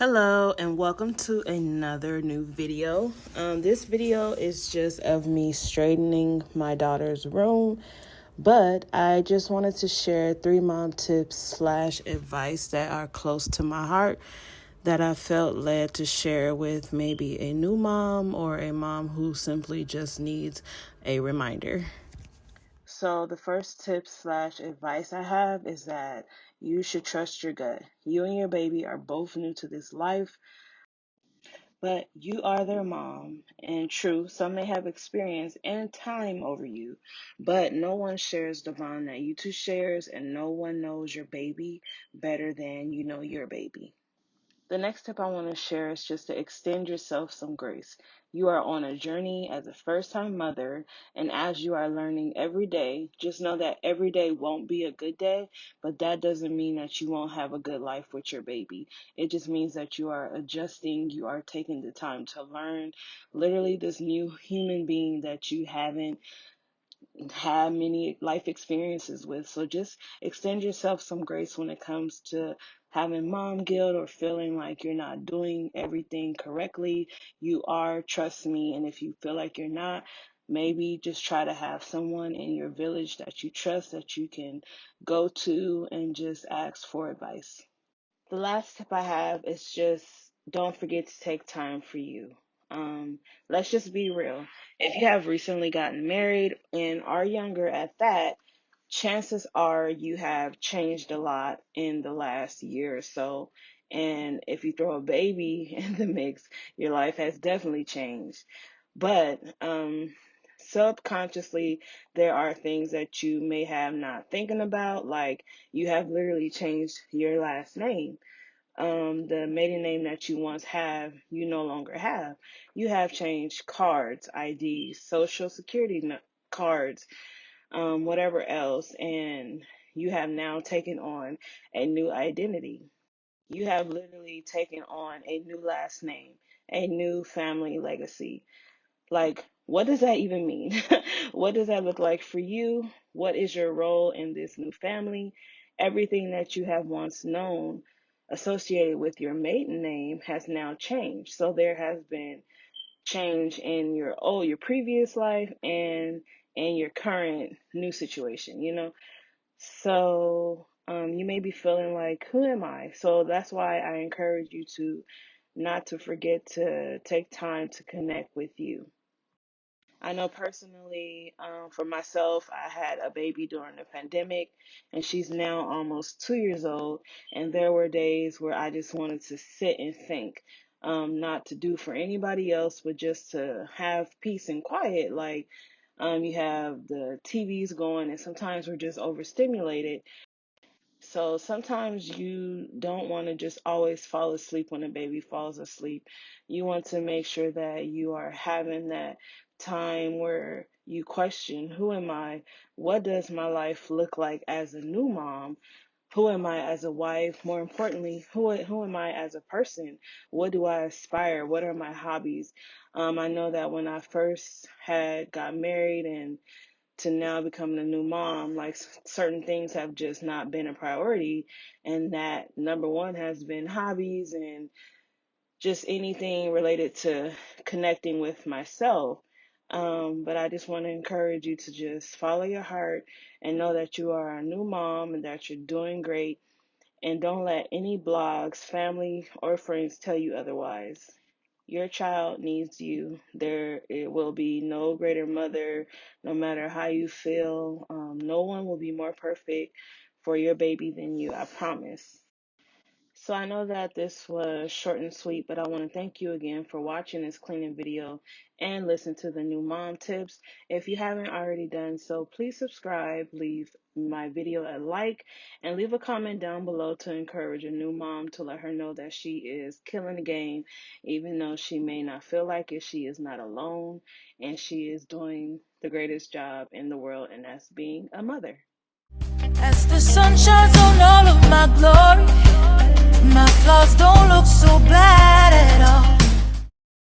Hello and welcome to another new video. This video is just of me straightening my daughter's room, but I just wanted to share 3 mom tips / advice that are close to my heart that I felt led to share with maybe a new mom or a mom who simply just needs a reminder. So the first tip / advice I have is that you should trust your gut. You and your baby are both new to this life, but you are their mom. And true, some may have experience and time over you, but no one shares the bond that you two shares, and no one knows your baby better than you know your baby. The next tip I want to share is just to extend yourself some grace. You are on a journey as a first-time mother, and as you are learning every day, just know that every day won't be a good day, but that doesn't mean that you won't have a good life with your baby. It just means that you are adjusting, you are taking the time to learn literally this new human being that you haven't had many life experiences with. So just extend yourself some grace when it comes to having mom guilt or feeling like you're not doing everything correctly. You are, trust me. And if you feel like you're not, maybe just try to have someone in your village that you trust that you can go to and just ask for advice. The last tip I have is just don't forget to take time for you. Let's just be real. If you have recently gotten married and are younger at that, chances are you have changed a lot in the last year or so. And if you throw a baby in the mix, your life has definitely changed. But subconsciously, there are things that you may have not thinking about, like you have literally changed your last name. The maiden name that you once have, you no longer have. You have changed cards, IDs, social security cards, whatever else, and you have now taken on a new identity. You have literally taken on a new last name, a new family legacy. Like, what does that even mean? What does that look like for you? What is your role in this new family? Everything that you have once known associated with your maiden name has now changed. So there has been change in your previous life and in your current new situation, So you may be feeling like, who am I? So that's why I encourage you to not to forget to take time to connect with you. I know personally, for myself, I had a baby during the pandemic, and she's now almost 2 years old. And there were days where I just wanted to sit and think, not to do for anybody else, but just to have peace and quiet. Like, you have the TVs going, and sometimes we're just overstimulated. So sometimes you don't want to just always fall asleep when a baby falls asleep. You want to make sure that you are having that time where you question, who am I? What does my life look like as a new mom? Who am I as a wife? More importantly, who am I as a person? What do I aspire? What are my hobbies? I know that when I first got married and to now becoming a new mom, like certain things have just not been a priority. And that number one has been hobbies and just anything related to connecting with myself. But I just want to encourage you to just follow your heart and know that you are a new mom and that you're doing great. And don't let any blogs, family, or friends tell you otherwise. Your child needs you. It will be no greater mother, no matter how you feel. No one will be more perfect for your baby than you, I promise. So I know that this was short and sweet, but I want to thank you again for watching this cleaning video and listen to the new mom tips. If you haven't already done so, please subscribe, leave my video a like, and leave a comment down below to encourage a new mom to let her know that she is killing the game. Even though she may not feel like it, she is not alone, and she is doing the greatest job in the world, and that's being a mother. As the sun shines on all of my glory, my flaws don't look so bad.